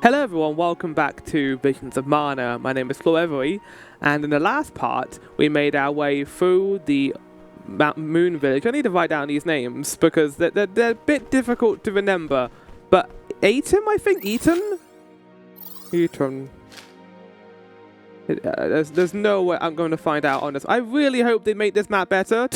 Hello everyone, welcome back to Visions of Mana. My name is Flo Every, and in the last part, we made our way through the Moon Village. I need to write down these names because they're a bit difficult to remember. But Atom, I think? Eaton? Eaton. There's no way I'm going to find out on this. I really hope they make this map better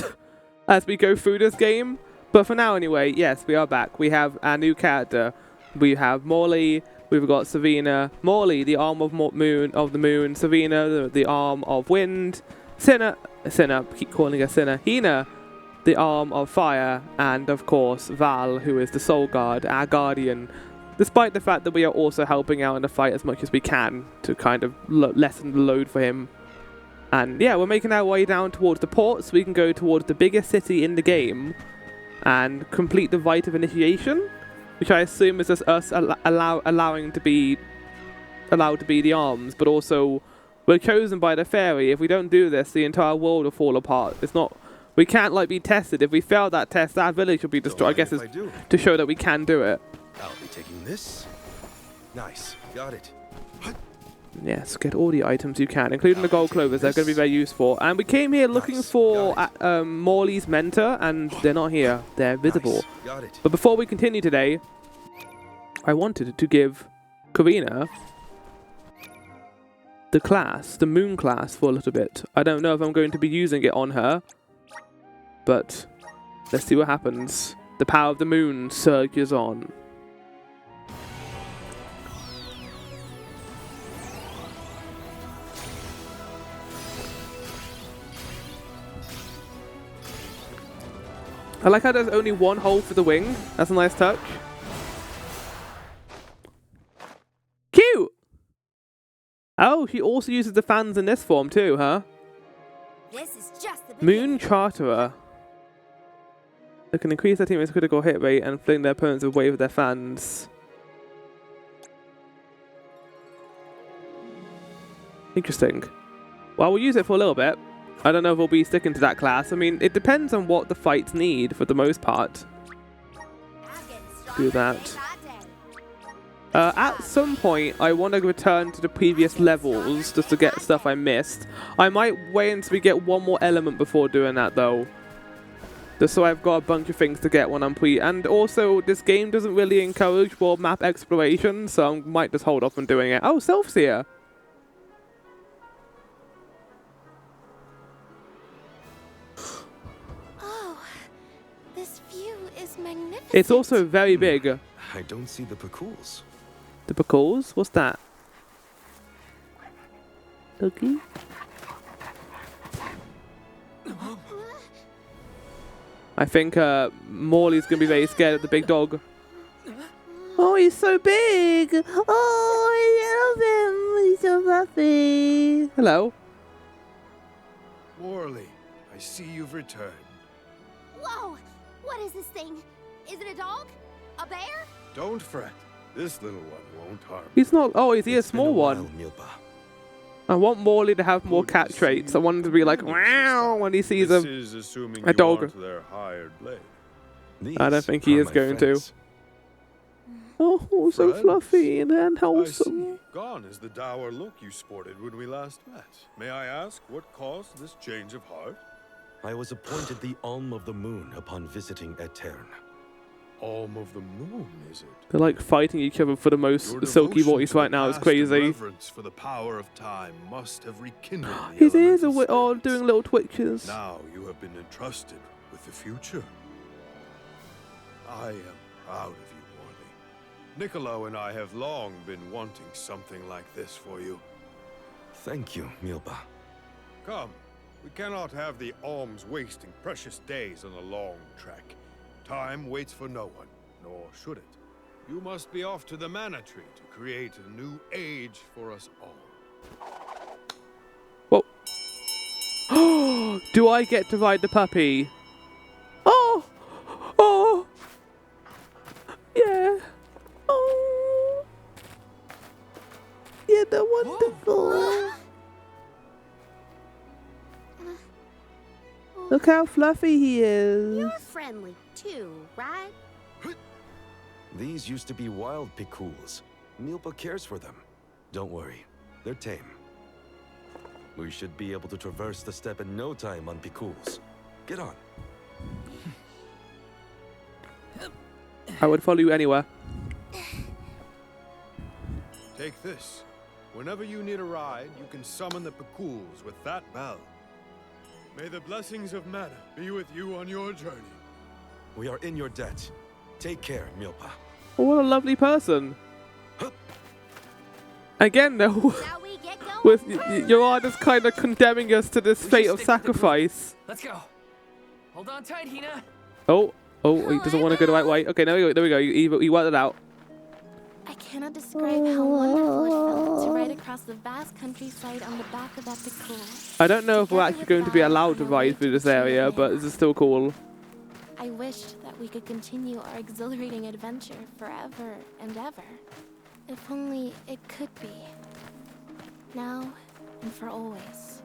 as we go through this game. But for now anyway, yes, we are back. We have our new character. We have Morley. We've got Savina, Morley, the arm of the moon, Savina, the arm of wind, Sinner, keep calling her Sinner, Hina, the arm of fire, and of course Val, who is the soul guard, our guardian, despite the fact that we are also helping out in the fight as much as we can to kind of lessen the load for him. And yeah, we're making our way down towards the port so we can go towards the biggest city in the game and complete the rite of initiation, which I assume is just us allowed to be the arms, but also we're chosen by the fairy. If we don't do this, the entire world will fall apart. It's not, we can't like be tested. If we fail that test, our village will be destroyed. I guess it's to show that we can do it. I'll be taking this. Nice, got it. Yes, get all the items you can, including the gold clovers. They're going to be very useful. And we came here looking for Morley's mentor, and they're not here. They're visible. Got it. But before we continue today, I wanted to give Karina the moon class, for a little bit. I don't know if I'm going to be using it on her, but let's see what happens. The power of the moon surges on. I like how there's only one hole for the wing. That's a nice touch. Cute! Oh, she also uses the fans in this form too, huh? This is just the Moon Charterer. They can increase their teammates' critical hit rate and fling their opponents away with their fans. Interesting. Well, we'll use it for a little bit. I don't know if we'll be sticking to that class. I mean, it depends on what the fights need for the most part. Do that. At some point, I want to return to the previous levels just to get stuff I missed. I might wait until we get one more element before doing that, though. Just so I've got a bunch of things to get when I'm And also, this game doesn't really encourage world map exploration, so I might just hold off on doing it. Oh, Self's here. magnificent. It's also very big. I don't see the Puppies. The Puppies? What's that? Doggy? I think Morley's gonna be very scared of the big dog. Oh, he's so big! Oh, I love him! He's so fluffy! Hello. Morley, I see you've returned. Whoa! What is this thing? Is it a dog? A bear? Don't fret. This little one won't harm. He's not. Oh, is he a small one? Milpa. I want Morley to have more cat traits. I want him to be like wow when he sees a dog. Their hired blade. I don't think he is going to. Oh, so fluffy and wholesome. Gone is the dour look you sported when we last met. May I ask what caused this change of heart? I was appointed the Alm of the Moon upon visiting Etern. Alm of the Moon, is it? They're like fighting each other for the most silky voice right now. It's crazy. Reverence for the power of time must have rekindled his ears are all doing little twitches. Now you have been entrusted with the future. I am proud of you, Morley. Niccolo and I have long been wanting something like this for you. Thank you, Milpa. Come, we cannot have the alms wasting precious days on a long trek. Time waits for no one, nor should it. You must be off to the Mana Tree to create a new age for us all. Whoa. Do I get to ride the puppy? Oh! Oh! Yeah! Oh! Yeah, they're wonderful! Look how fluffy he is. You're friendly too, right? These used to be wild Picools. Milpa cares for them. Don't worry, they're tame. We should be able to traverse the steppe in no time on Picouls. Get on. I would follow you anywhere. Take this. Whenever you need a ride, you can summon the Picouls with that bell. May the blessings of mana be with you on your journey. We are in your debt. Take care, Milpa. Oh, what a lovely person. Again, though, Shall we get going? with you are just kind of condemning us to this fate of sacrifice. Let's go. Hold on tight, Hina. Oh, he doesn't want to go the right way. Okay, there we go. He worked it out. I cannot describe how wonderful it felt to ride across the vast countryside on the back of that Picool. I don't know if we're actually going to be allowed to ride through this area, but this is still cool. I wished that we could continue our exhilarating adventure forever and ever. If only it could be. Now and for always.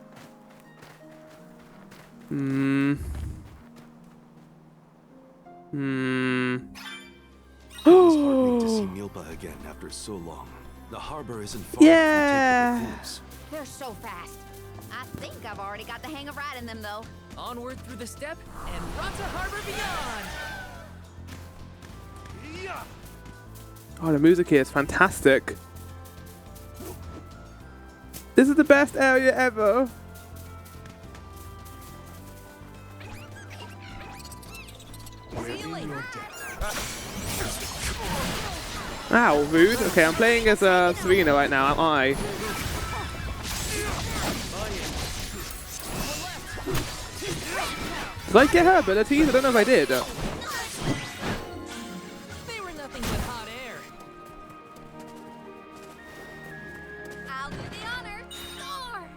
It's heartening to see Milpa again after so long. The harbor isn't far Yeah. from the Picouls. They're so fast. I think I've already got the hang of riding them, though. Onward through the steppe and Rata Harbor beyond. Oh, the music here is fantastic. This is the best area ever. Ow, rude. Okay, I'm playing as Serena right now, am I? Did I get her abilities? I don't know if I did. They were nothing but hot air. I'll do the honor. Score!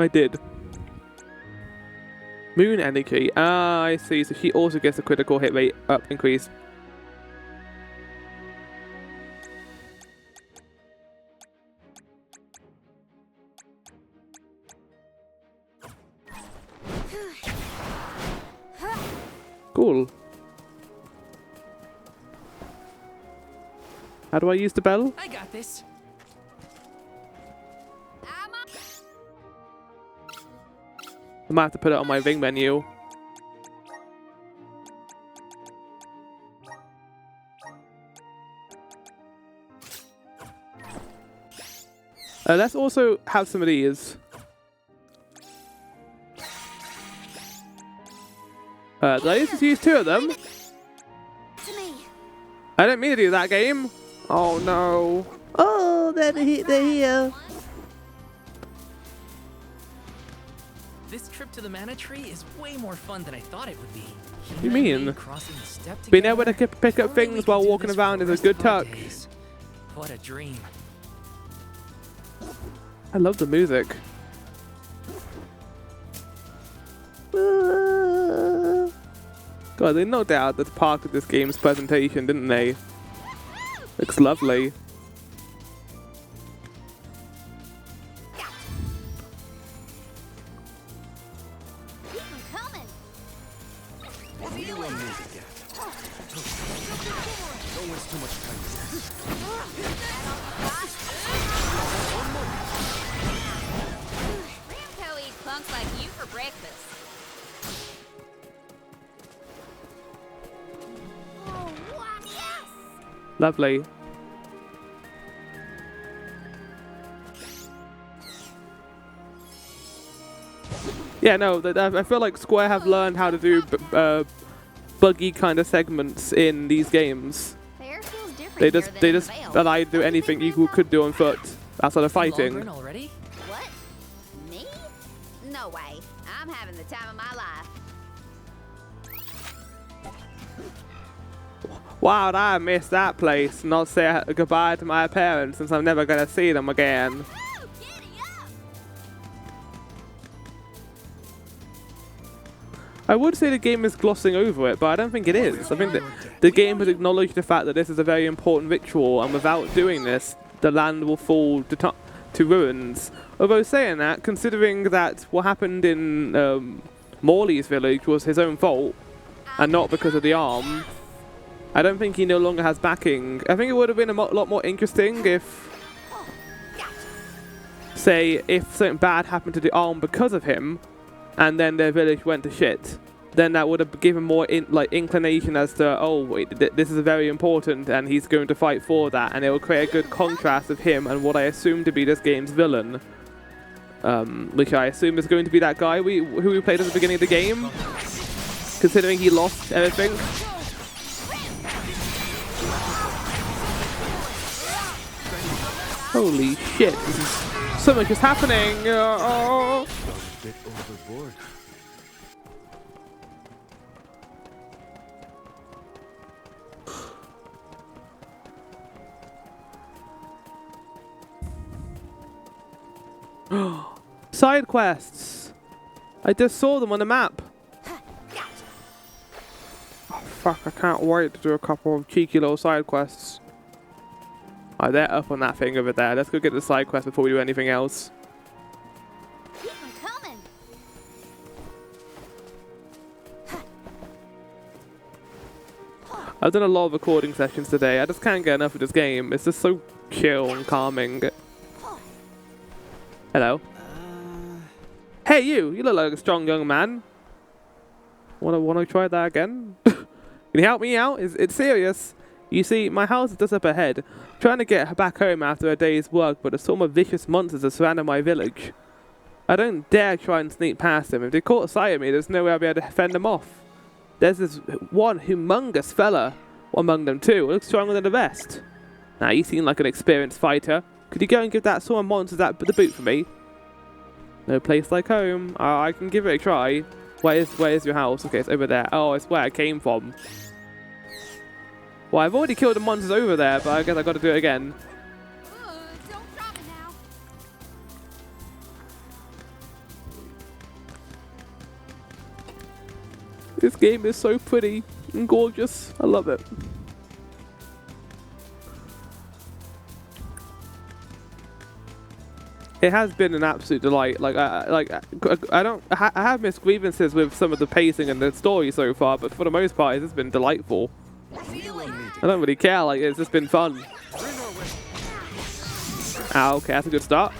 I did. Moon energy. Ah, I see. So she also gets a critical hit rate up increase. Cool. How do I use the bell? I got this. I'm up. I might have to put it on my ring menu. Let's also have some of these. Did I just use two of them? To me. I didn't mean to do that game. Oh no. Oh, they're here. This trip to the mana tree is way more fun than I thought it would be. You mean? Crossing the steppe Being able to together? pick up If only we things could while do walking this around for is the a rest good of our touch. days. What a dream. I love the music. God, they knocked out the park of this game's presentation, didn't they? Looks lovely. Keep 'em coming. You won't need it yet. Don't waste too much time with this. Ramco eats punks like you for breakfast. Oh, wow. Yes! Lovely. Yeah, no, I feel like Square have learned how to do buggy kind of segments in these games. Fair feels different They here just than they in just Vale. allow you to do anything you could do on foot outside of Longren fighting. already? What? Me? No way. I'm having the time of my life. Wow, I missed that place. Not say goodbye to my parents since I'm never gonna see them again. Woo! Giddy up! I would say the game is glossing over it, but I don't think it is. I think that the game has acknowledged the fact that this is a very important ritual, and without doing this, the land will fall to ruins. Although saying that, considering that what happened in Morley's village was his own fault and not because of the arm. I don't think he no longer has backing. I think it would have been a lot more interesting if, say, if something bad happened to the arm because of him, and then their village went to shit. Then that would have given more inclination as to, oh, wait, this is very important, and he's going to fight for that, and it will create a good contrast of him and what I assume to be this game's villain, which I assume is going to be that guy who we played at the beginning of the game, considering he lost everything. Holy shit! So much is happening. Oh. A bit overboard. Side quests. I just saw them on the map. Oh fuck! I can't wait to do a couple of cheeky little side quests. Oh, they're up on that thing over there. Let's go get the side quest before we do anything else. Keep 'em coming. I've done a lot of recording sessions today. I just can't get enough of this game. It's just so chill and calming. Hello. Hey, you! You look like a strong young man. Wanna try that again? Can you help me out? It's serious. You see, my house is just up ahead. I'm trying to get back home after a day's work, but a swarm of vicious monsters are surrounding my village. I don't dare try and sneak past them. If they caught sight of me, there's no way I'll be able to fend them off. There's this one humongous fella among them too. Looks stronger than the rest. Now, you seem like an experienced fighter. Could you go and give that swarm of monsters the boot for me? No place like home. I can give it a try. Where's your house? Okay, it's over there. Oh, it's where I came from. Well, I've already killed the monsters over there, but I guess I got to do it again. Don't drop it now. This game is so pretty and gorgeous. I love it. It has been an absolute delight. I have missed grievances with some of the pacing and the story so far, but for the most part, it's just been delightful. I don't really care. Like, it's just been fun. Ah, okay, that's a good start.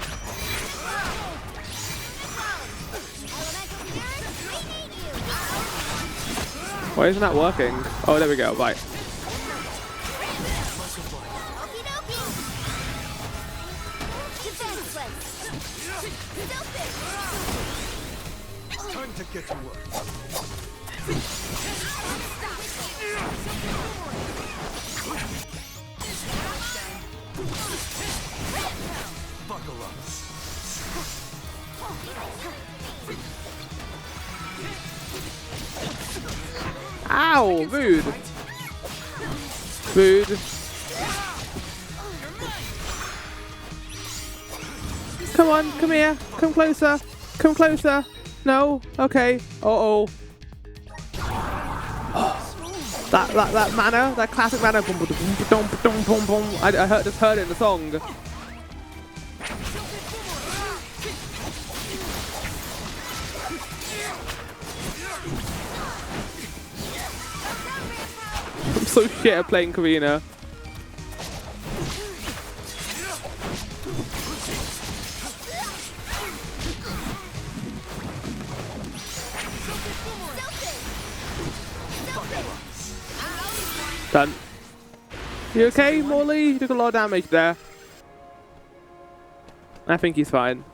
Why isn't that working? Oh, there we go. Right. Time to get to work. Buckle up. Ow! Rude. Rude. Come on, come here. Come closer. Come closer. No? Okay. Uh-oh. That manner, that classic manner. I just heard it in the song. I'm so shit at playing Karina. Done. You okay, Morley? You took a lot of damage there. I think he's fine.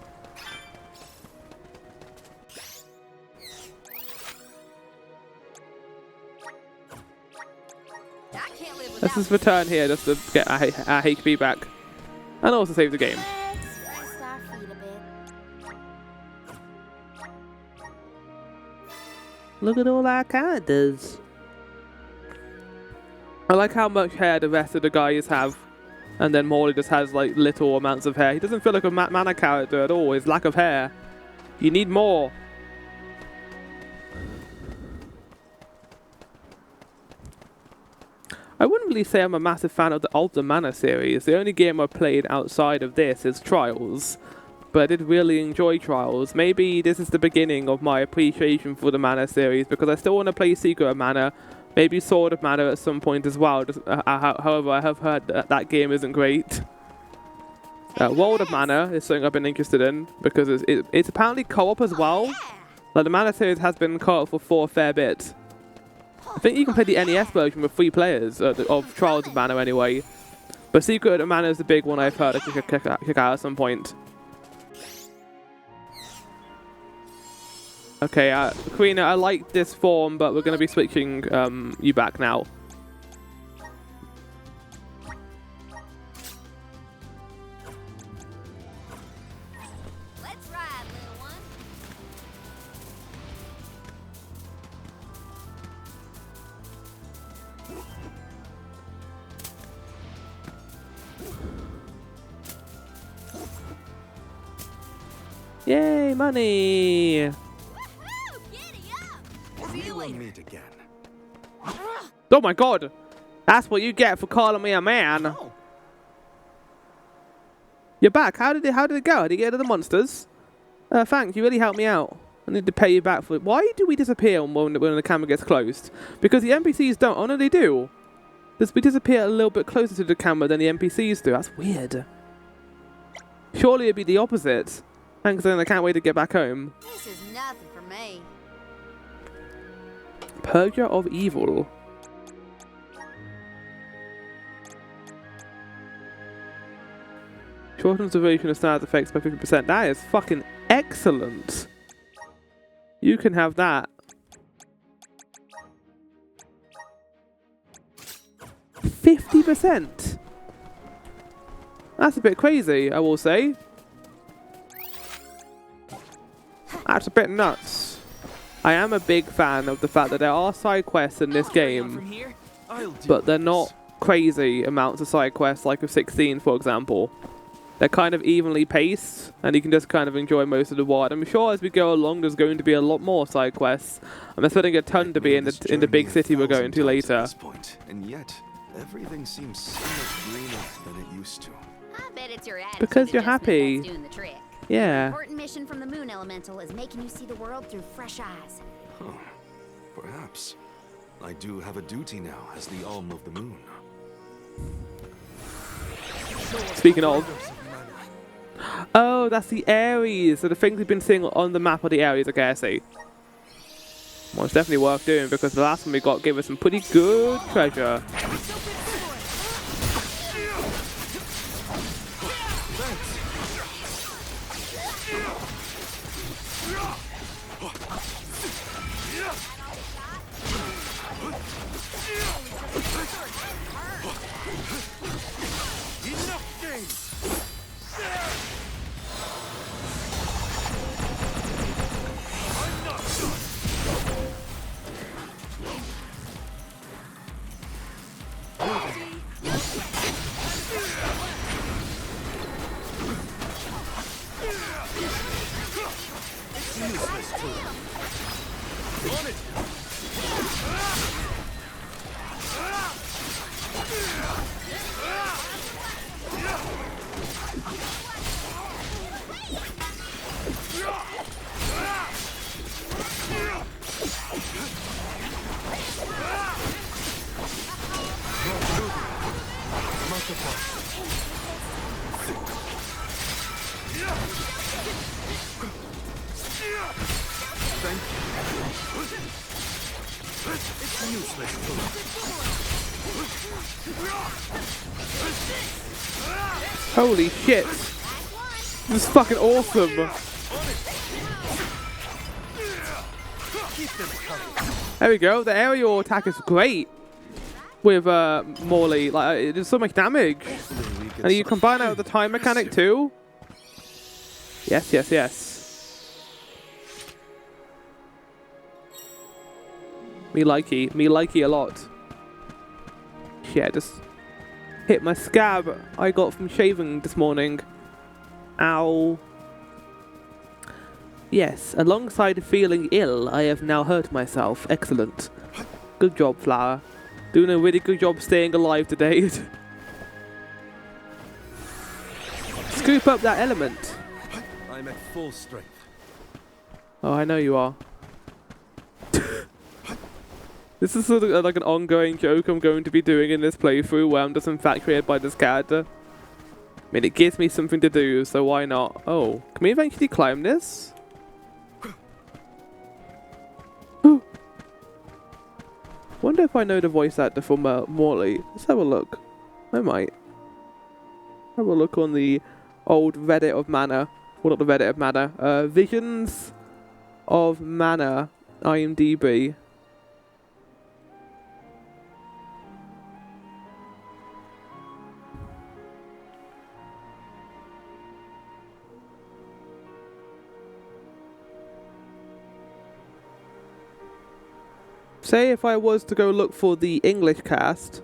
Let's just return here just to get our HP back. And also save the game. Let's rest our feet a bit. Look at all our characters. I like how much hair the rest of the guys have. And then Morley just has like little amounts of hair. He doesn't feel like a mana character at all. His lack of hair. You need more. I wouldn't really say I'm a massive fan of the Mana series. The only game I've played outside of this is Trials. but I did really enjoy Trials. Maybe this is the beginning of my appreciation for the Mana series, because I still want to play Secret of Mana, maybe Sword of Mana at some point as well. However, I have heard that that game isn't great. World of Mana is something I've been interested in, because it's apparently co-op as well. Like, the Mana series has been co-op for a fair bit. I think you can play the NES version with 3 players of Trials of Mana anyway. But Secret of Mana is the big one I've heard I should check out at some point. Okay, Karina, I like this form, but we're going to be switching you back now. Let's ride, little one. Yay, money! Woohoo! Giddy up! We will meet again. Oh my god! That's what you get for calling me a man! Oh, You're back. How did it go? Did you get rid of the monsters? Thanks, you really helped me out. I need to pay you back for it. Why do we disappear when the camera gets closed? Because the NPCs don't. Oh no, they do. We disappear a little bit closer to the camera than the NPCs do. That's weird. Surely it'd be the opposite. Thanks, then I can't wait to get back home. This is nothing for me. Purger of Evil. Shortens duration of status effects by 50%. That is fucking excellent. You can have that. 50%. That's a bit crazy, I will say. That's a bit nuts. I am a big fan of the fact that there are side quests in this game, but they're not crazy amounts of side quests like with 16, for example. They're kind of evenly paced, and you can just kind of enjoy most of the world. I'm sure as we go along, there's going to be a lot more side quests. I'm expecting a ton to be in the big city we're going to later. And yet, everything seems so much greener than it used to. I bet it's your attitude Because you're adjustment happy. that's doing the trick. Yeah. Important mission from the Moon Elemental is making you see the world through fresh eyes. Huh. Perhaps. I do have a duty now as the Alm of the Moon. Speaking of. Oh, that's the Aries. So the things we've been seeing on the map are the Aries. Okay, I see. Well, it's definitely worth doing because the last one we got gave us some pretty good treasure. Holy shit! This is fucking awesome! There we go, the aerial attack is great with Morley, like it does so much damage. And you combine that with the time mechanic too? Yes, yes, yes. Me likey a lot. Shit, just hit my scab I got from shaving this morning. Ow. Yes, alongside feeling ill, I have now hurt myself. Excellent. Good job, Flower. Doing a really good job staying alive today. Scoop up that element. I'm at full strength. Oh, I know you are. This is sort of like an ongoing joke I'm going to be doing in this playthrough where I'm just infatuated by this character. I mean, it gives me something to do, so why not? Oh, can we eventually climb this? Wonder if I know the voice actor from Morley. Let's have a look. I might. Have a look on the old Reddit of Mana. Well, not the Reddit of Mana. Visions of Mana, IMDb. Say if I was to go look for the English cast.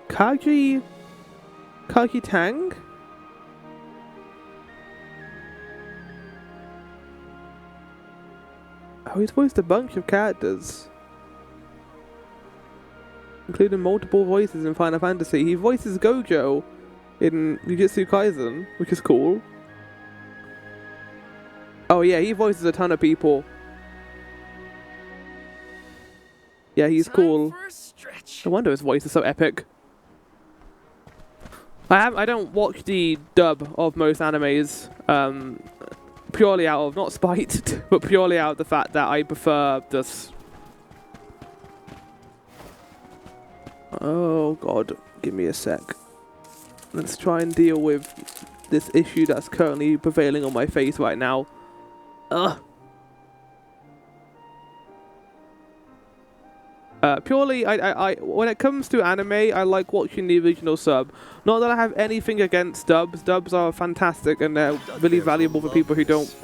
Kaji Tang? Oh, he's voiced a bunch of characters, including multiple voices in Final Fantasy. He voices Gojo in Jujutsu Kaisen, which is cool. Oh yeah, he voices a ton of people. Yeah, he's cool. No wonder his voice is so epic. I don't watch the dub of most animes, purely out of, not spite, but purely out of the fact that I prefer this. Oh god, give me a sec. Let's try and deal with this issue that's currently prevailing on my face right now. Ugh. Purely, I when it comes to anime, I like watching the original sub. Not that I have anything against dubs. Dubs are fantastic and they're really valuable for people who don't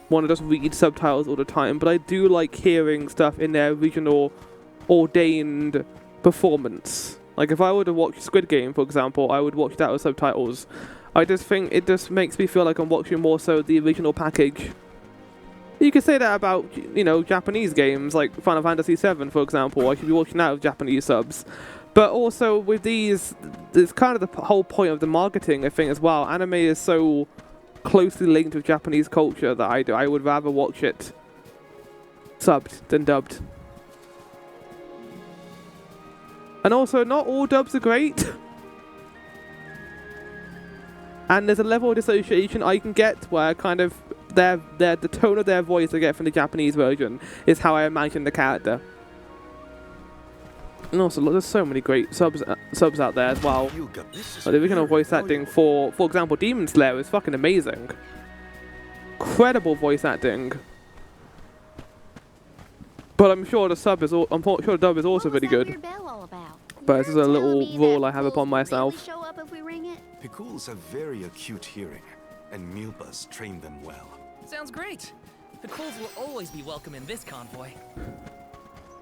want to just read subtitles all the time. But I do like hearing stuff in their original, ordained performance. Like if I were to watch Squid Game, for example, I would watch that with subtitles. I just think it just makes me feel like I'm watching more so the original package. You could say that about, you know, Japanese games like Final Fantasy VII, for example. I should be watching that with Japanese subs. But also with these, it's kind of the whole point of the marketing, I think, as well. Anime is so closely linked with Japanese culture that I would rather watch it subbed than dubbed. And also, not all dubs are great. And there's a level of dissociation I can get where kind of the tone of their voice I get from the Japanese version is how I imagine the character. And also, look, there's so many great subs out there as well. Like, the original voice acting for example, Demon Slayer is fucking amazing. Incredible voice acting. But I'm sure the dub is also really good. But this is a little rule I have upon myself. Picools have very acute hearing, and Mupas train them well. Sounds great. The Cools will always be welcome in this convoy.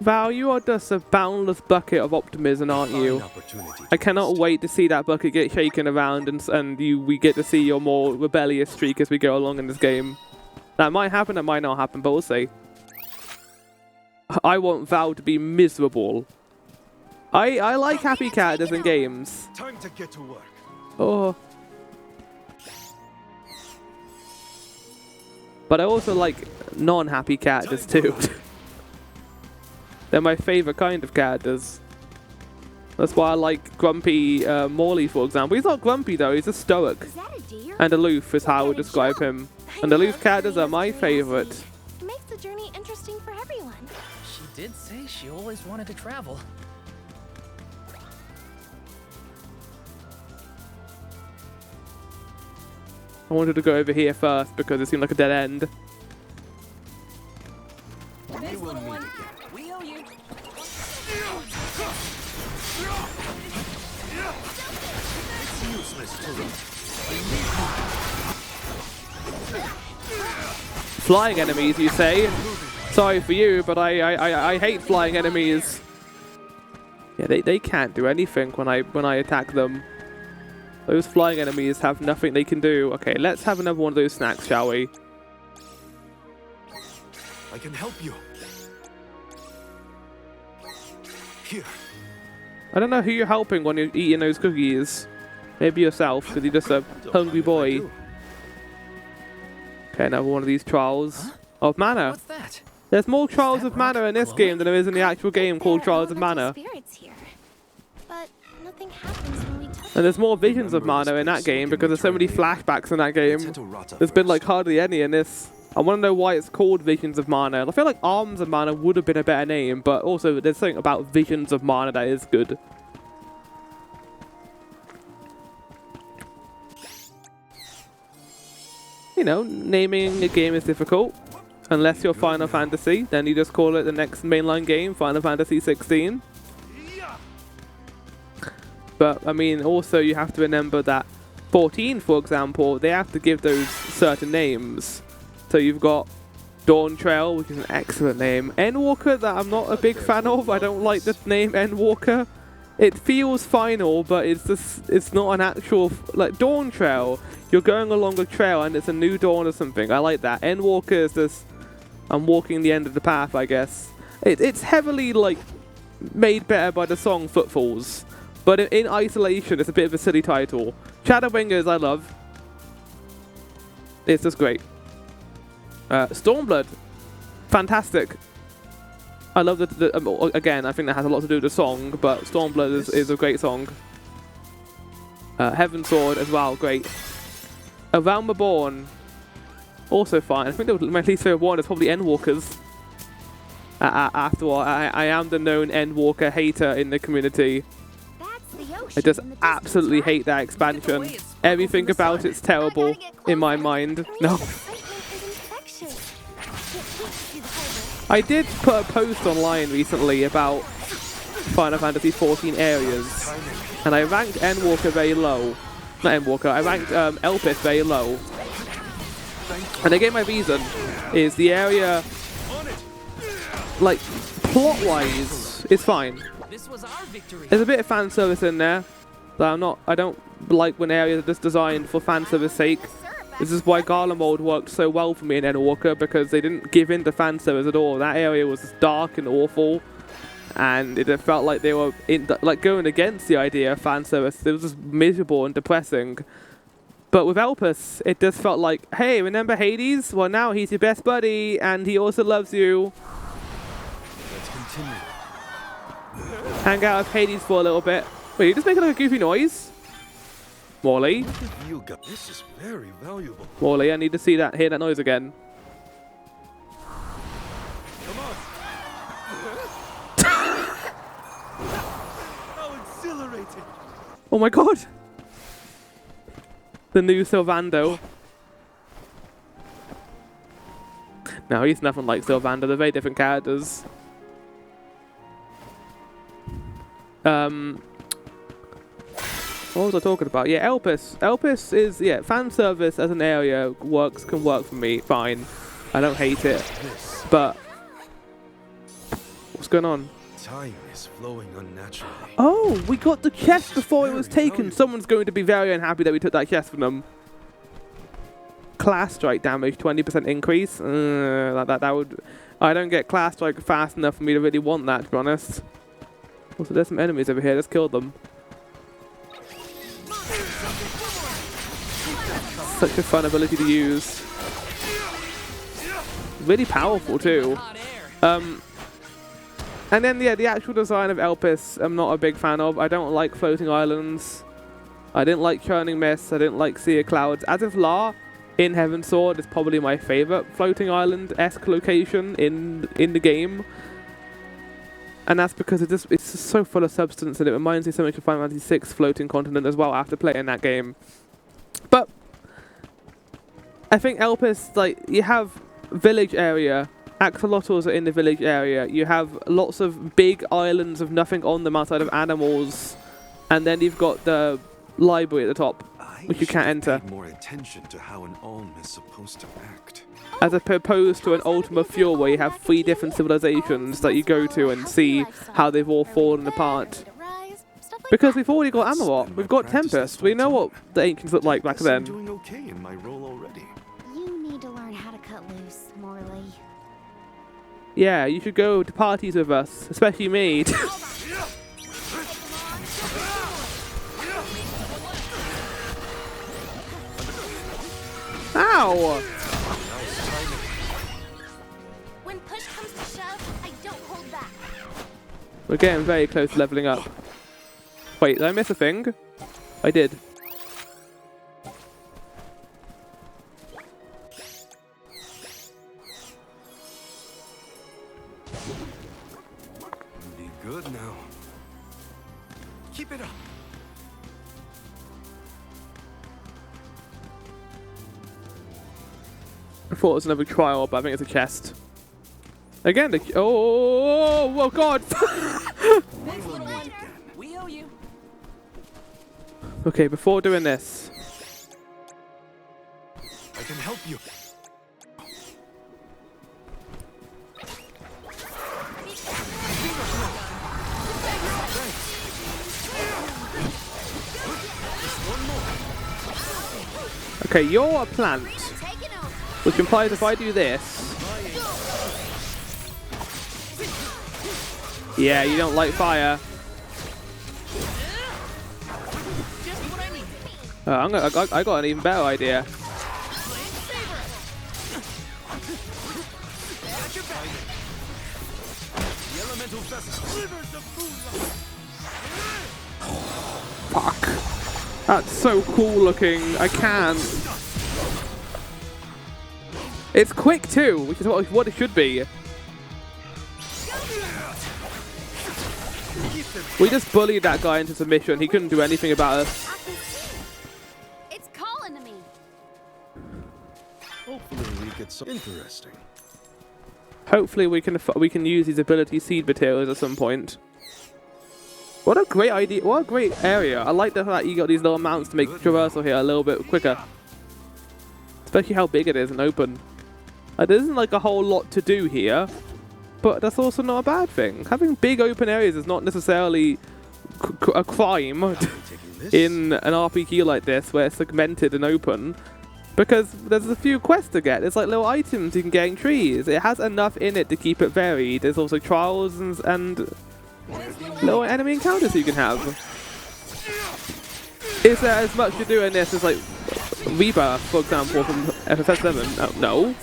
Val, you are just a boundless bucket of optimism, aren't you? I cannot wait to see that bucket get shaken around and we get to see your more rebellious streak as we go along in this game. That might happen, that might not happen, but we'll see. I want Val to be miserable. I like happy characters in games. Time to get to work. Oh. But I also like non-happy characters too. They're my favourite kind of characters. That's why I like grumpy Morley, for example. He's not grumpy though, he's just stoic. And aloof is how I would describe him. And aloof characters are my favourite. It makes the journey interesting for everyone. She did say she always wanted to travel. I wanted to go over here first because it seemed like a dead end. This little one, we owe you. Flying enemies, you say? Sorry for you, but I hate flying enemies. Yeah, they can't do anything when I attack them. Those flying enemies have nothing they can do. Okay, let's have another one of those snacks, shall we? I can help you. Here. I don't know who you're helping when you're eating those cookies. Maybe yourself, because you're just a hungry boy. Okay, another one of these trials of mana. What's that? There's more trials that of mana in this rock game than there is in the actual game called There are Trials of elemental Mana. spirits here, but nothing happens when we touch And there's more visions of Remember this mana in that place so we game can because there's so many return here. flashbacks in that Let's game. head to Rata There's been like first. hardly any in this. I want to know why it's called Visions of Mana. I feel like Arms of Mana would have been a better name, but also there's something about Visions of Mana that is good. You know, naming a game is difficult. Unless you're Final Fantasy, then you just call it the next mainline game, Final Fantasy 16. But, I mean, also you have to remember that 14, for example, they have to give those certain names. So you've got Dawn Trail, which is an excellent name. Endwalker, that I'm not a big fan of. I don't like the name Endwalker. It feels final, but it's not an actual, like, Dawn Trail. You're going along a trail and it's a new dawn or something. I like that. Endwalker is just, I'm walking the end of the path, I guess. It's heavily, like, made better by the song Footfalls. But in isolation, it's a bit of a silly title. Shadowbringers, I love. It's just great. Stormblood, fantastic. I love again, I think that has a lot to do with the song, but Stormblood is a great song. Heaven Sword as well, great. A Realm Reborn, also fine. I think my least favorite one is probably Endwalkers. After all, I am the known Endwalker hater in the community. That's the ocean I just in the distance, absolutely right? hate that expansion. Everything about it's terrible in my mind. No. I did put a post online recently about Final Fantasy 14 areas, and I ranked Endwalker very low. Not Endwalker, I ranked Elpis very low. And again, my reason is the area, like, plot-wise, is fine. This was our victory. There's a bit of fan service in there, but I don't like when areas are just designed for fan service sake. This is why Garlemald worked so well for me in Endwalker, because they didn't give in to fan service at all. That area was dark and awful, and it felt like they were like going against the idea of fan service. It was just miserable and depressing. But with Elpis, it just felt like, hey, remember Hades? Well, now he's your best buddy, and he also loves you. Let's continue. Hang out with Hades for a little bit. Wait, you just making like a goofy noise? Morley? Look at you guys. This is very valuable. Morley, I need to hear that noise again. Come on. How exhilarating. Oh my god! The new Sylvando. No, he's nothing like Sylvando. They're very different characters. What was I talking about? Yeah, Elpis. Elpis is, yeah, fan service as an area can work for me, fine. I don't hate it. But what's going on? Time is flowing unnaturally. Oh, we got the chest before it was very taken. valuable. Someone's going to be very unhappy that we took that chest from them. Class strike damage, 20% increase. That would. I don't get class strike fast enough for me to really want that, to be honest. Also, there's some enemies over here. Let's kill them. Such a fun ability to use. Really powerful too. Hot air. And then yeah, the actual design of Elpis, I'm not a big fan of. I don't like floating islands. I didn't like churning mist. I didn't like sea of clouds. As if La in Heaven Sword is probably my favorite floating island-esque location in the game. And that's because it's just so full of substance, and it reminds me so much of Final Fantasy VI floating continent as well after playing that game. But I think Elpis, like, you have village area. Axolotls are in the village area. You have lots of big islands of nothing on them outside of animals. And then you've got the library at the top. I which you can't enter, Pay more attention to how an Alm is supposed to act. as opposed to an Ultima Fuel where you have 3 different civilizations that you go to and see how they've all fallen apart. Because we've already got Amarok, we've got Tempest, we know what the ancients looked like back I'm then. doing okay in my role already. You need to learn how to cut loose, Morley. Yeah, you should go to parties with us, especially me. Ow! When push comes to shove, I don't hold back. We're getting very close to leveling up. Wait, did I miss a thing? I did. Be good now. Keep it up. I thought it was another trial, but I think it's a chest. Again, oh god! Thanks, little one. We owe you. Okay, before doing this, I can help you. okay, you're a plant, Taking over. which implies if I do this, yeah, you don't like fire. Just what I need. I got an even better idea. Got your back. The elemental vessel delivers the moonlight. Fuck. That's so cool looking. I can't. It's quick too, which is what it should be. We just bullied that guy into submission. He couldn't do anything about us. I can see it. It's calling to me. Hopefully we get some interesting. Hopefully we can use these ability seed materials at some point. What a great idea! What a great area! I like the fact that you got these little mounts to make traversal here a little bit quicker. Especially how big it is and open. There isn't like a whole lot to do here, but that's also not a bad thing. Having big open areas is not necessarily a crime in an RPG like this where it's segmented and open, because there's a few quests to get. There's like little items you can get in trees. It has enough in it to keep it varied. There's also trials and little enemy encounters you can have. Is there as much to do in this as like Rebirth, for example, from FF 7? No.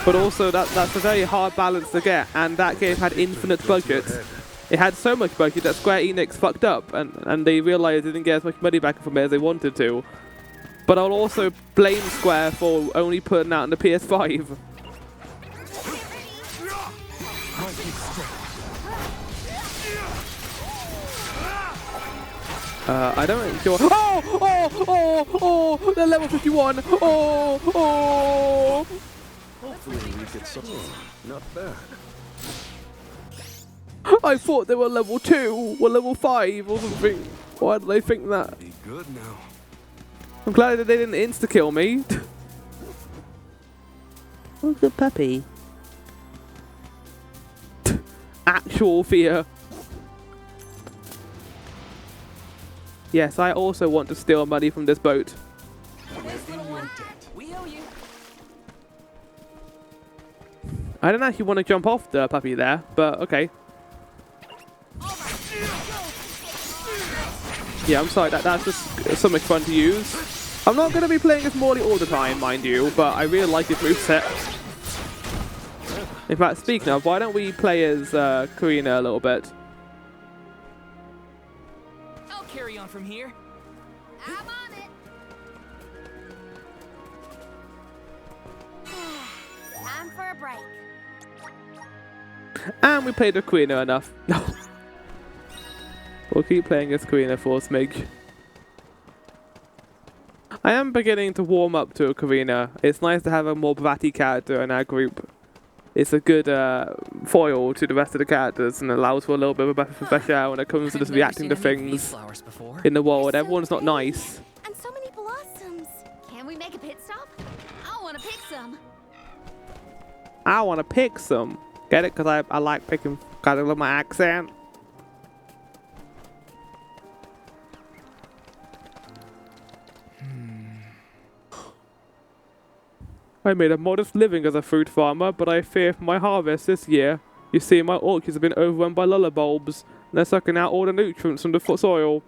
But also that's a very hard balance to get, and that game had infinite budget. It had so much budget that Square Enix fucked up, and they realized they didn't get as much money back from it as they wanted to. But I'll also blame Square for only putting out on the PS5. I don't think sure. Oh! They're level 51. Oh! Hopefully we get some. Not bad. I thought they were level 2 or level 5 or something. Why did they think that? Be good now. I'm glad that they didn't insta-kill me. What's a puppy? Actual fear. Yes, I also want to steal money from this boat. Thanks, little one. We owe you. I don't actually want to jump off the puppy there, but okay. Yeah, I'm sorry, that's just so much fun to use. I'm not going to be playing as Morley all the time, mind you, but I really like his moveset. In fact, speaking of, why don't we play as Karina a little bit? I'll carry on from here. I'm on it. Time for a break. And we played with Karina enough. No. We'll keep playing as Karina for a smidge. I am beginning to warm up to Karina. It's nice to have a more bratty character in our group. It's a good foil to the rest of the characters and allows for a little bit of a fresh air when it comes to just reacting to things in the world. Everyone's not nice. And so Can we make a pit stop? I want to pick some. I want to pick some. Get it? Because I like picking. Because I love my accent. I made a modest living as a fruit farmer, but I fear for my harvest this year. You see, my orchards have been overrun by lullabulbs, and they're sucking out all the nutrients from the soil.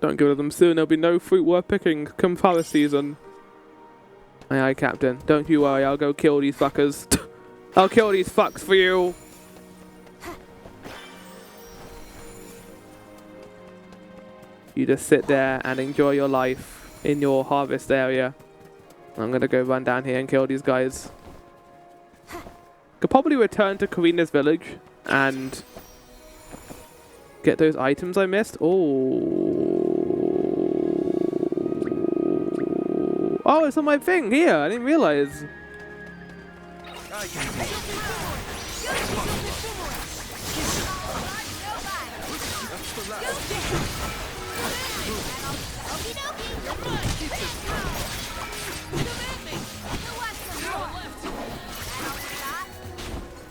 Don't get rid of them soon, there'll be no fruit worth picking come harvest season. Aye aye, Captain. Don't you worry, I'll go kill these fuckers. I'll kill these fucks for you. You just sit there and enjoy your life in your harvest area. I'm gonna go run down here and kill these guys. Could probably return to Karina's village and get those items I missed. Oh, it's on my thing here. I didn't realize.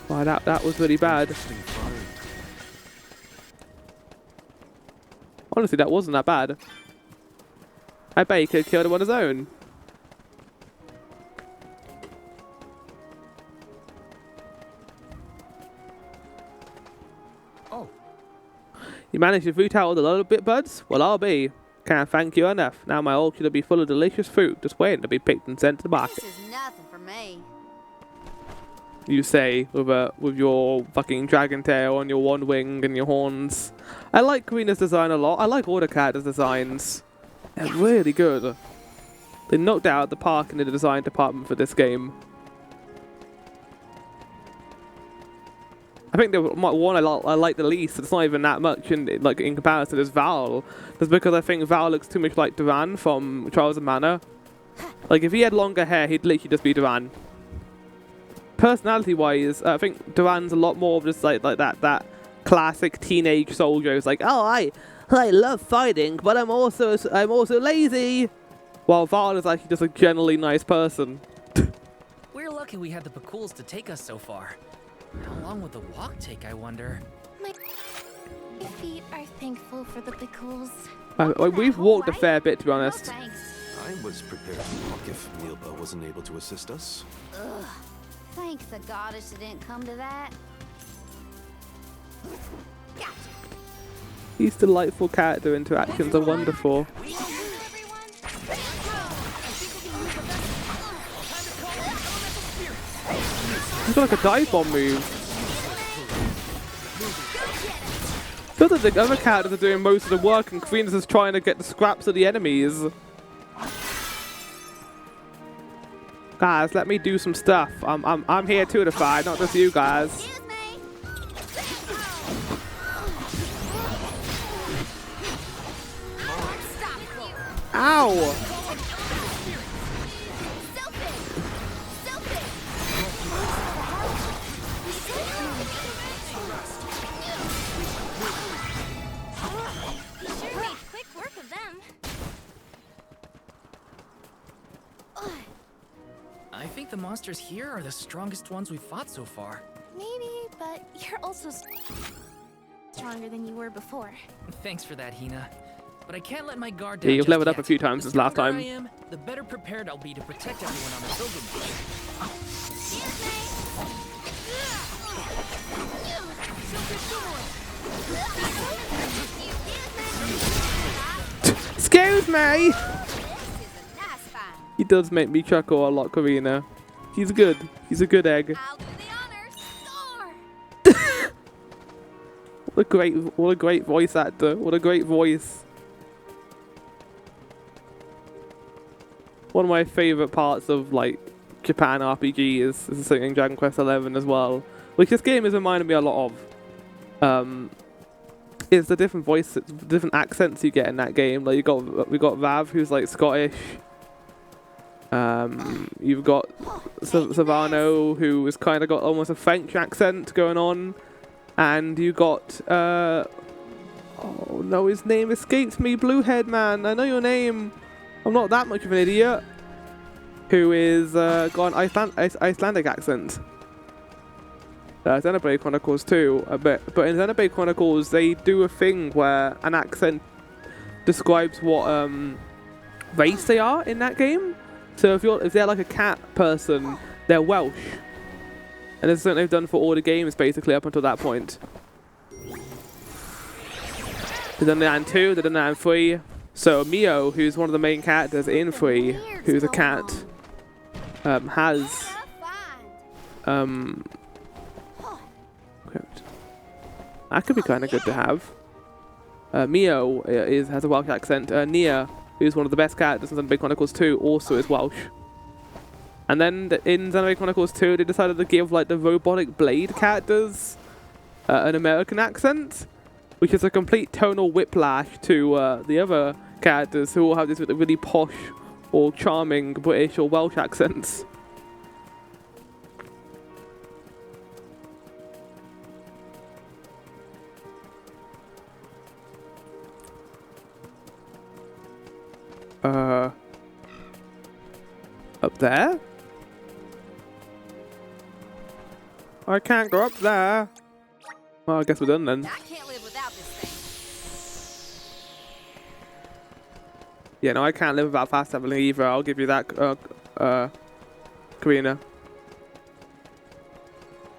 Wow, that was really bad. Honestly, that wasn't that bad. I bet he could have killed him on his own. Oh. You managed to root out all the little bit buds? Well, I'll be. Can't thank you enough. Now my orchard will be full of delicious fruit, just waiting to be picked and sent to the market. This is nothing for me. You say with your fucking dragon tail and your one wing and your horns. I like Karina's design a lot. I like all the characters' designs. They're really good. They knocked out the park in the design department for this game. I think the one I like the least. It's not even that much in comparison is Val. That's because I think Val looks too much like Duran from Trials of Mana. Like if he had longer hair, he'd literally just be Duran. Personality-wise, I think Duran's a lot more of just like that classic teenage soldier who's like, oh, I love fighting, but I'm also lazy. While Val is actually just a generally nice person. We're lucky we had the Pacools to take us so far. How long would the walk take, I wonder? My feet are thankful for the pickles. We've walked a fair bit, to be No honest. thanks. I was prepared to walk if Milba wasn't able to assist us. Ugh. Thank the goddess it didn't come to that. Gotcha. These delightful character interactions are wonderful. He's got like a dive bomb move. Feels like the other characters are doing most of the work and Karina's just trying to get the scraps of the enemies. Guys, let me do some stuff. I'm here too to fight, not just you guys. Excuse me. Stop it. Ow! Sure made quick work of them. I think the monsters here are the strongest ones we've fought so far. Maybe, but you're also stronger than you were before. Thanks for that, Hina. But I can't let my guard Yeah, down. you've just leveled up yet. a few times The since last stronger time. I am, the better prepared I'll be to protect everyone on the pilgrimage. Excuse me! This is a nice find. He does make me chuckle a lot, Karina. He's good. He's a good egg. I'll do the honors. Score. What a great voice actor. What a great voice. One of my favorite parts of like Japan RPG is singing Dragon Quest XI as well, which this game has reminded me a lot of. Is the different voices, different accents you get in that game. Like we got Rav, who's like Scottish. You've got Savano, who has kind of got almost a French accent going on, and you got oh no, his name escapes me. Bluehead man, I know your name. I'm not that much of an idiot. Who is got an Icelandic accent. Xenoblade Chronicles 2 a bit, but in Xenoblade Chronicles they do a thing where an accent describes what race they are in that game. So if they're like a cat person, they're Welsh, and it's something they've done for all the games basically up until that point. They've done that in 2, they've done that in 3. So Mio, who's one of the main characters in 3, who's a cat, has that could be kind of good to have. Mio has a Welsh accent. Nia, who's one of the best characters in Xenoblade Chronicles 2, also is Welsh. And then in Xenoblade Chronicles 2, they decided to give like the robotic blade characters an American accent, which is a complete tonal whiplash to the other characters who all have this really posh or charming British or Welsh accents. Up there? I can't go up there. Well, I guess we're done then. I can't live without this thing. Yeah, no, I can't live without fast traveling either. I'll give you that, Karina.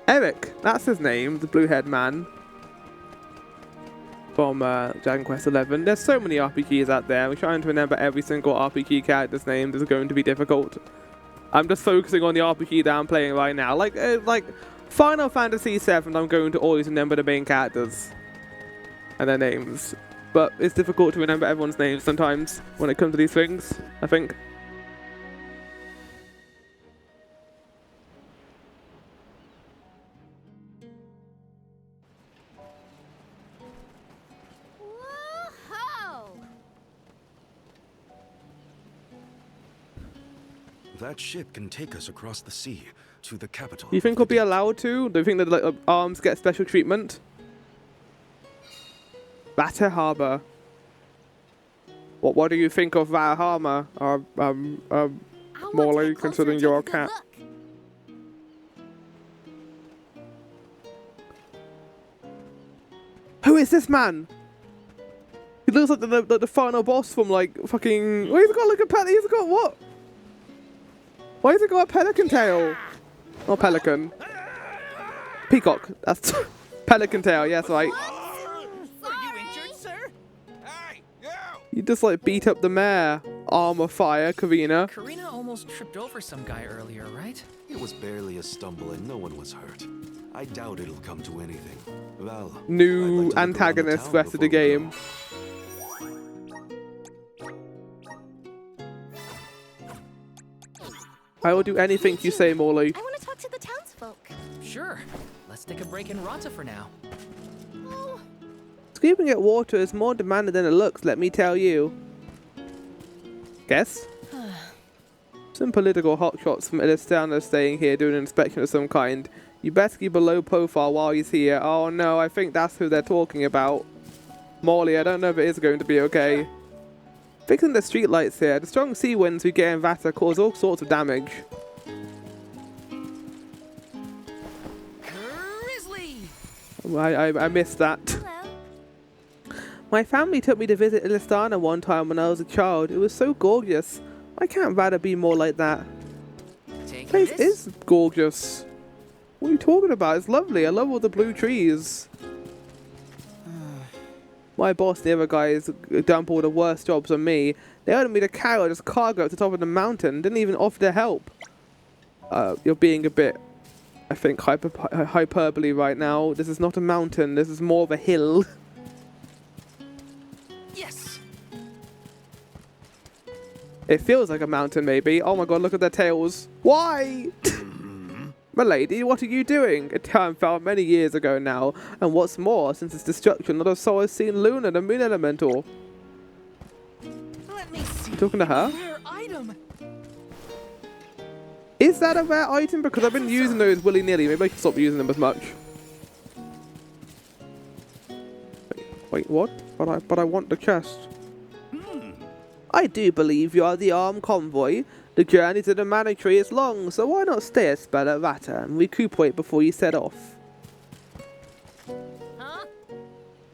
Eric, that's his name, the blue-haired man from Dragon Quest XI. There's so many RPGs out there. We're trying to remember every single RPG character's name. This is going to be difficult. I'm just focusing on the RPG that I'm playing right now. Like Final Fantasy VII, I'm going to always remember the main characters and their names. But it's difficult to remember everyone's names sometimes when it comes to these things, I think. Whoa-ho! That ship can take us across the sea to the capital. Do you think we'll be allowed to? Do you think that like arms get special treatment? Vata Harbor. What do you think of Vata Harbor? Morley, considering you're a cat. Who is this man? He looks like the final boss from like fucking. Why he's got like a pelican? He's got what? Why has he got a pelican tail? Not pelican. Peacock. That's pelican tail. Yes, right. You just like beat up the mare. Armor fire, Karina. Karina almost tripped over some guy earlier, right? It was barely a stumble and no one was hurt. I doubt it'll come to anything. Well, New antagonist rest of the game. I will do anything you say, Morley. I want to talk to the townsfolk. Sure. Let's take a break in Rata for now. Oh, Scooping at water is more demanding than it looks, let me tell you. Guess? Some political hotshots from Elistana staying here doing an inspection of some kind. You best keep a low profile while he's here. Oh no, I think that's who they're talking about. Morley, I don't know if it is going to be okay. Fixing the streetlights here. The strong sea winds we get in Vata cause all sorts of damage. Grizzly! I missed that. hello. My family took me to visit Elistana one time when I was a child. It was so gorgeous. Why can't Vata be more like that? Take Place this. is gorgeous. What are you talking about? It's lovely. I love all the blue trees. My boss, the other guys, dump all the worst jobs on me. They ordered me to carry this cargo up to the top of the mountain. Didn't even offer to help. You're being a bit, I think, hyperbole right now. This is not a mountain. This is more of a hill. Yes. It feels like a mountain, maybe. Oh my god, look at their tails. Why? Milady, what are you doing? A time fell many years ago now, and what's more, since its destruction, not a soul has seen Luna, the moon elemental. Let me see. You talking to her? Rare item. Is that a rare item? Because I've been using those willy-nilly. Maybe I should stop using them as much. Wait, what? But I want the chest. I do believe you are the armed convoy. The journey to the manor tree is long, so why not stay a spell at Rata and recuperate before you set off? Huh?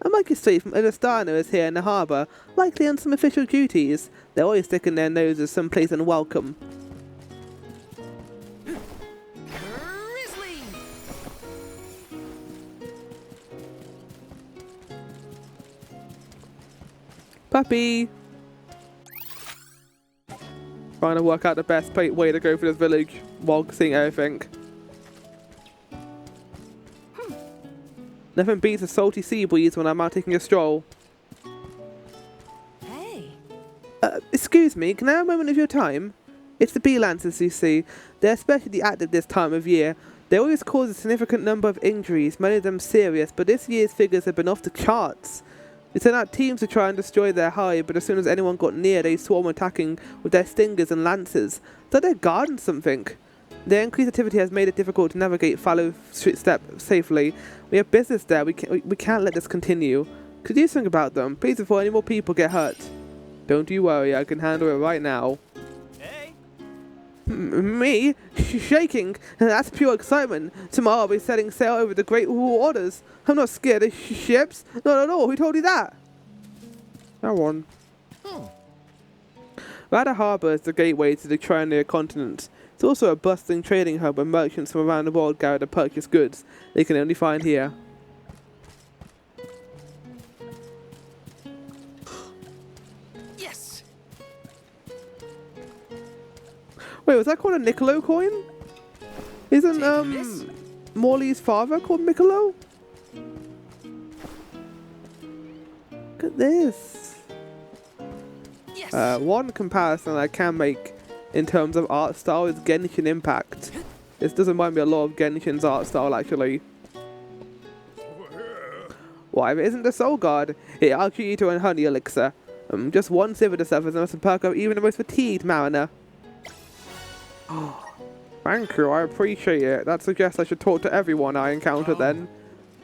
A monkey from Ilastano is here in the harbour, likely on some official duties. They're always sticking their noses someplace unwelcome. Grizzly! Puppy! Trying to work out the best way to go for this village while seeing everything. Nothing beats a salty sea breeze when I'm out taking a stroll. Hey. Excuse me, can I have a moment of your time? It's the bee lancers, you see. They're especially active this time of year. They always cause a significant number of injuries, many of them serious, but this year's figures have been off the charts. They sent out teams to try and destroy their hive, but as soon as anyone got near, they swarm attacking with their stingers and lances. So they're guarding something. Their increased activity has made it difficult to navigate fallow step safely. We have business there. We can't let this continue. Could you do something about them, please, before any more people get hurt? Don't you worry, I can handle it right now. Hey. Me? Shaking? That's pure excitement. Tomorrow I'll be setting sail over the Great Waters. I'm not scared of ships. Not at all. Who told you that? No one. Rada Harbour is the gateway to the Triangular continent. It's also a bustling trading hub where merchants from around the world gather to purchase goods they can only find here. Yes. Wait, was that called a Niccolo coin? Isn't Taking this? Morley's father called Niccolo? Look at this. Yes. One comparison I can make in terms of art style is Genshin Impact. This does remind me a lot of Genshin's art style, actually. Why, if it isn't the Soul Guard, it asks you to a honey elixir. Just one sip of the stuff is enough to perk up even the most fatigued mariner. Thank you, I appreciate it. That suggests I should talk to everyone I encounter then.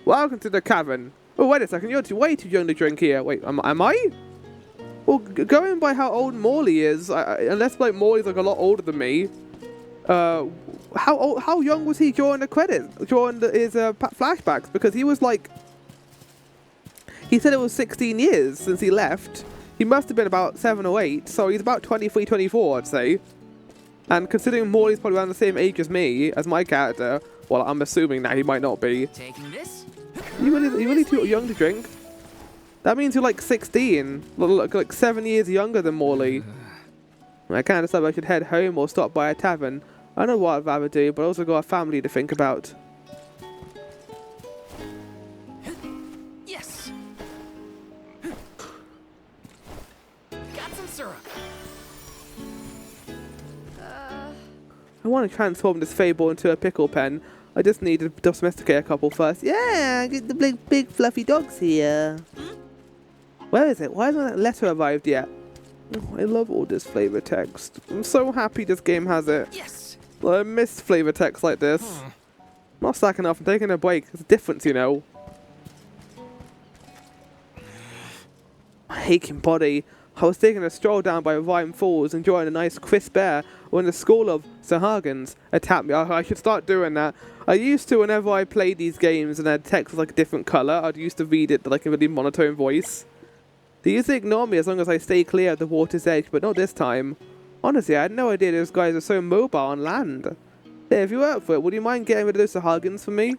Welcome to the cavern. Oh, wait a second, you're way too young to drink here. Wait, am I? Well, going by how old Morley is, unless like Morley's like a lot older than me, how young was he during the credits, during his flashbacks? Because he was like, he said it was 16 years since he left. He must have been about 7 or 8, so he's about 23, 24, I'd say. And considering Morley's probably around the same age as me, as my character, well, I'm assuming that he might not be. Taking this? You really too young to drink. That means you're like 16, like 7 years younger than Morley. I can't decide if I should head home or stop by a tavern. I know what I'd rather do, but I also got a family to think about. Yes. Got some syrup. I want to transform this Fable into a pickle pen. I just need to domesticate a couple first. Yeah, get the big fluffy dogs here. Where is it? Why hasn't that letter arrived yet? Oh, I love all this flavor text. I'm so happy this game has it. Yes. I miss flavor text like this. Not slacking off. I'm taking a break. There's a difference, you know. My aching body. I was taking a stroll down by Rhyme Falls, enjoying a nice crisp air, when the school of Sahagans attacked me. I should start doing that. I used to, whenever I played these games and their text was like a different colour, I'd used to read it like a really monotone voice. They used to ignore me as long as I stay clear of the water's edge, but not this time. Honestly, I had no idea those guys are so mobile on land. Hey, if you were up for it, would you mind getting rid of those Sahagans for me?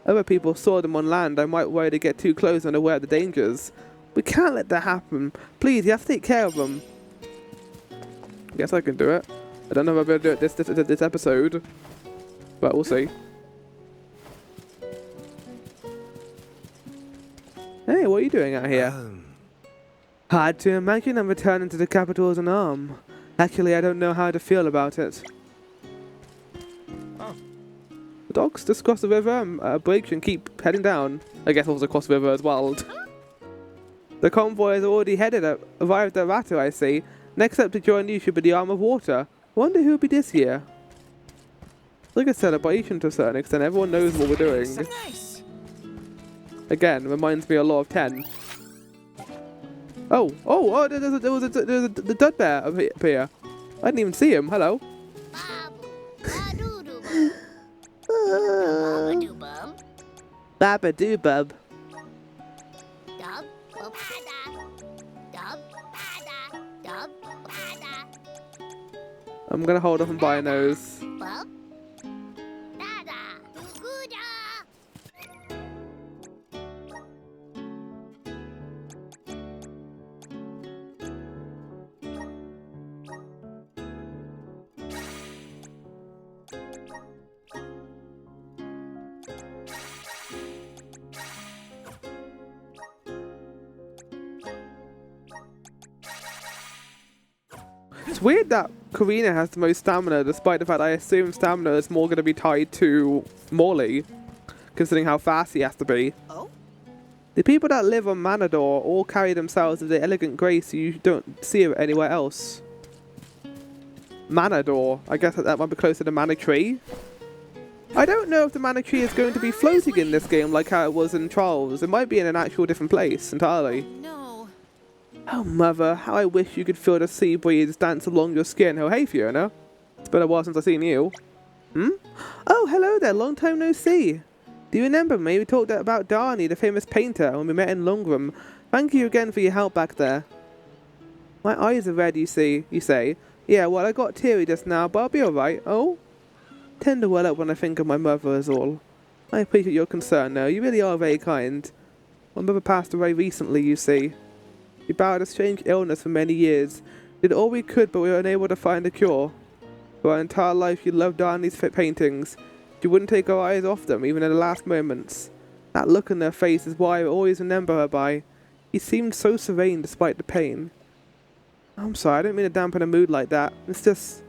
Other people saw them on land. I might worry they get too close and aware of the dangers. We can't let that happen. Please, you have to take care of them. Guess I can do it. I don't know if I'll be able to do it this episode, but we'll see. Hey, what are you doing out here? Hard to imagine I'm returning to the capital as an arm. Actually, I don't know how to feel about it. The dogs just cross the river, bridge, and keep heading down. I guess also cross the river as well. The convoy has already arrived at Ratu, I see. Next up to join you should be the Arm of Water. Wonder who will be this year. It's like a celebration to a certain extent. Everyone knows what we're doing. Nice. Again, reminds me a lot of 10. There was the dud bear up here. I didn't even see him. Hello. Babadoo-bub. I'm gonna hold off and buy a nose. It's weird that Karina has the most stamina, despite the fact I assume stamina is more going to be tied to Morley, considering how fast he has to be. Oh? The people that live on Manador all carry themselves with the elegant grace you don't see it anywhere else. Manador, I guess that might be closer to Mana Tree. I don't know if the Mana Tree is going to be floating in this game like how it was in Trials. It might be in an actual different place entirely. No. Oh, mother, how I wish you could feel the sea breeze dance along your skin. Oh, hey, Fiona. It's been a while since I've seen you. Hmm? Oh, hello there. Long time no see. Do you remember me? We talked about Darnie, the famous painter, when we met in Longram. Thank you again for your help back there. My eyes are red, you say. Yeah, well, I got teary just now, but I'll be alright. Oh? Tend to well up when I think of my mother is all. I appreciate your concern, though. You really are very kind. My mother passed away recently, you see. She battled a strange illness for many years. Did all we could, but we were unable to find a cure. For her entire life, she loved Darnie's paintings. She wouldn't take her eyes off them, even in the last moments. That look in her face is what I always remember her by. She seemed so serene despite the pain. I'm sorry, I didn't mean to dampen a mood like that. It's just...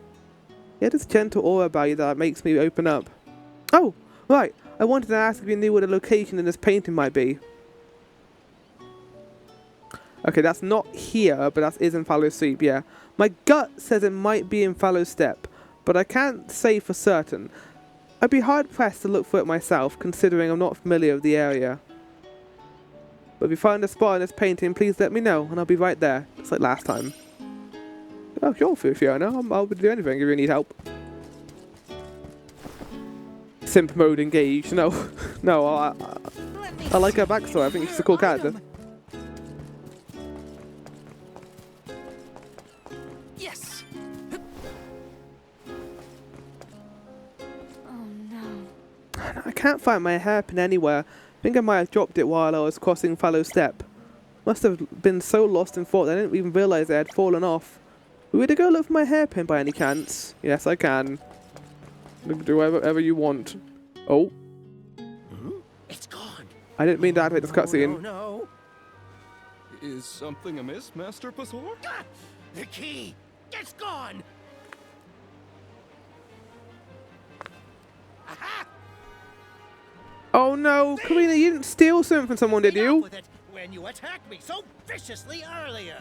You had this gentle aura about you that makes me open up. Oh, right. I wanted to ask if you knew where the location in this painting might be. Okay, that's not here, but that is in Fallow Steep, yeah. My gut says it might be in Fallow Step, but I can't say for certain. I'd be hard-pressed to look for it myself, considering I'm not familiar with the area. But if you find a spot in this painting, please let me know, and I'll be right there, just like last time. Oh, sure, Fiona. I'll do anything if you need help. Simp mode engaged. No, no, I like her backstory. I think she's a cool character. Yes. Oh no. I can't find my hairpin anywhere. I think I might have dropped it while I was crossing Fallow Step. Must have been so lost in thought that I didn't even realize it had fallen off. Will you go look for my hairpin by any chance? Yes, I can. Do whatever you want. Oh. It's gone. I didn't mean to activate this cutscene. No. Is something amiss, Master Pasor? Ah, the key. It's gone. Aha! Oh no, Karina, you didn't steal something from someone, did Enough you? with it when you attacked me so viciously earlier.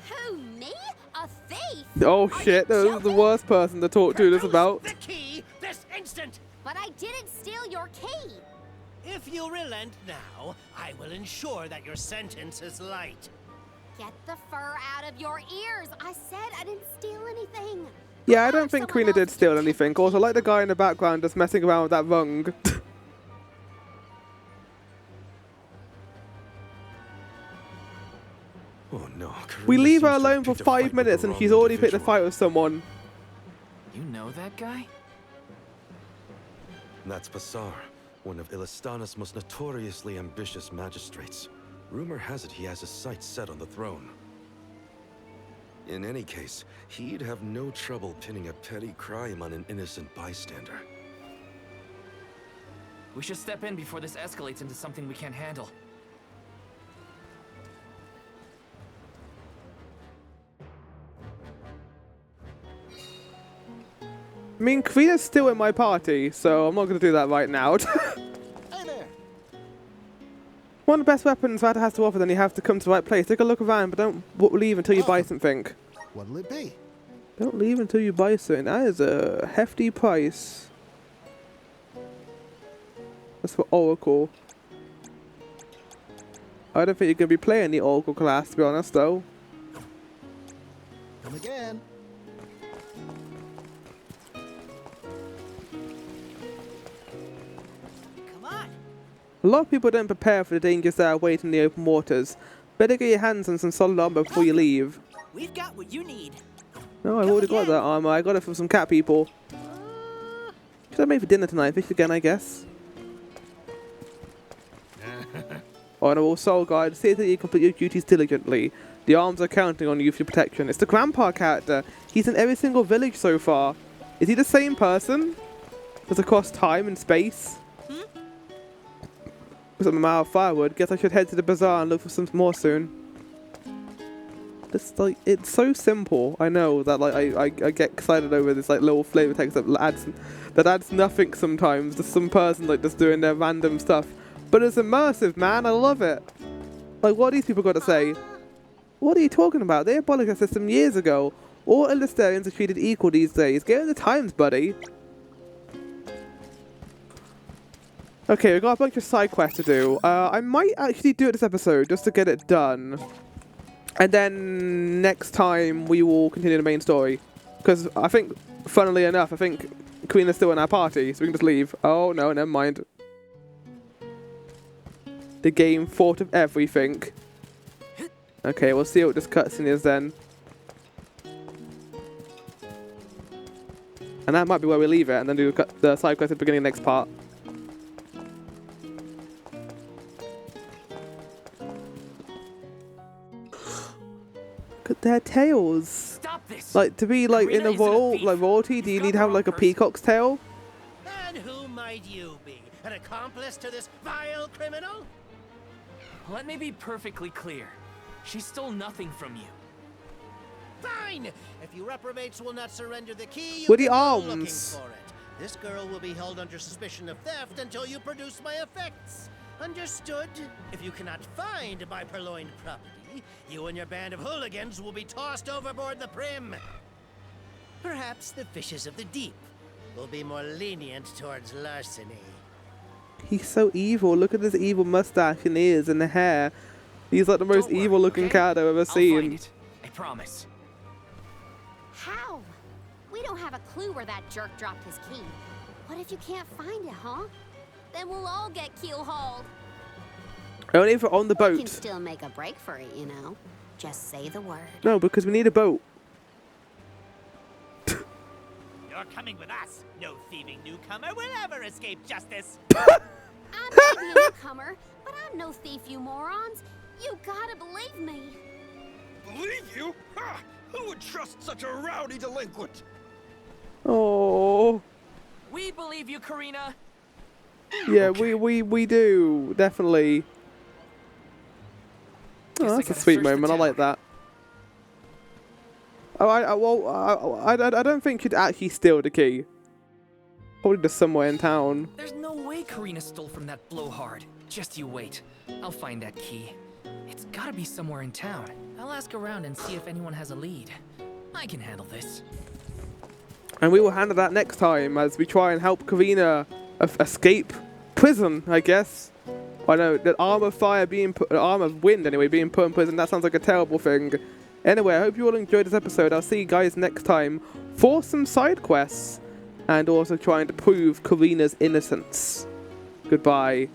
Who, me? A thief? Oh Are shit, you that was the joking? worst person to talk to this Produce about. the key this instant. But I didn't steal your key. If you relent now, I will ensure that your sentence is light. Get the fur out of your ears. I said I didn't steal anything. Yeah, I don't think Karina did steal anything. Also, I like the guy in the background just messing around with that rung. Oh no. We Karina leave her seems to have alone for picked a 5 fight with minutes the and wrong she's already picked a individual. fight with someone. You know that guy? That's Pasar, one of Ilistana's most notoriously ambitious magistrates. Rumor has it he has his sights set on the throne. In any case, he'd have no trouble pinning a petty crime on an innocent bystander. We should step in before this escalates into something we can't handle. I mean, Karina's still in my party, so I'm not going to do that right now. Hey there. One of the best weapons Vada has to offer, then you have to come to the right place. Take a look around, but don't leave until you buy something. What'll it be? Don't leave until you buy something. That is a hefty price. That's for Oracle. I don't think you're going to be playing the Oracle class, to be honest, though. Come again. Come on. A lot of people don't prepare for the dangers that await in the open waters. Better get your hands on some solid armor before you leave. We've got what you need. No, I've already got that armor. I got it from some cat people. Should I make for dinner tonight? Fish again, I guess. Honorable Soul Guide, see that you complete your duties diligently. The arms are counting on you for your protection. It's the Grandpa character. He's in every single village so far. Is he the same person? Just across time and space? Because I'm out of firewood. Guess I should head to the bazaar and look for some more soon. It's like, it's so simple. I know that like I get excited over this like little flavor text that adds nothing sometimes. Just some person like just doing their random stuff. But it's immersive, man. I love it. Like, what are these people got to say? What are you talking about? They abolished the system years ago. All Illustarians are treated equal these days. Get with the times, buddy. Okay, we've got a bunch of side quests to do. I might actually do it this episode just to get it done. And then next time we will continue the main story. Because I think, funnily enough, I think Queen is still in our party, so we can just leave. Oh, no, never mind. The game thought of everything. Okay, we'll see what this cutscene is then. And that might be where we leave it, and then do the side quest at the beginning of the next part. Look at their tails. Stop this. Like, to be like in Karina a isn't a thief. royalty, do you need to have like a peacock's tail? And who might you be? An accomplice to this vile criminal? Let me be perfectly clear. She stole nothing from you. Fine! If you reprobates will not surrender the key, you With the can go looking arms. for it. This girl will be held under suspicion of theft until you produce my effects. Understood? If you cannot find my purloined property, you and your band of hooligans will be tossed overboard the Prim. Perhaps the fishes of the deep will be more lenient towards larceny. He's so evil. Look at this evil mustache and ears and the hair. He's like the most Don't worry, evil looking okay? cat I've ever I'll seen. find it. I promise. How? We don't have a clue where that jerk dropped his key. What if you can't find it, huh? Then we'll all get keel-hauled. Only if we're on the We can boat. still make a break for it, you know. Just say the word. No, because we need a boat. You're coming with us. No thieving newcomer will ever escape justice. I may be a newcomer, but I'm no thief, you morons. You gotta believe me. Believe you? Ha! Who would trust such a rowdy delinquent? Oh, We believe you, Karina. yeah, we do definitely. Guess I Oh, that's a gotta sweet search the moment. I like tower. that. Oh, I don't think you'd actually steal the key. Probably just somewhere in town. There's no way Karina stole from that blowhard. Just you wait. I'll find that key. It's gotta be somewhere in town. I'll ask around and see if anyone has a lead. I can handle this. And we will handle that next time as we try and help Karina escape prison, I guess. I know, the arm of fire being put, arm of wind anyway, being put in prison, that sounds like a terrible thing. Anyway, I hope you all enjoyed this episode. I'll see you guys next time for some side quests and also trying to prove Karina's innocence. Goodbye.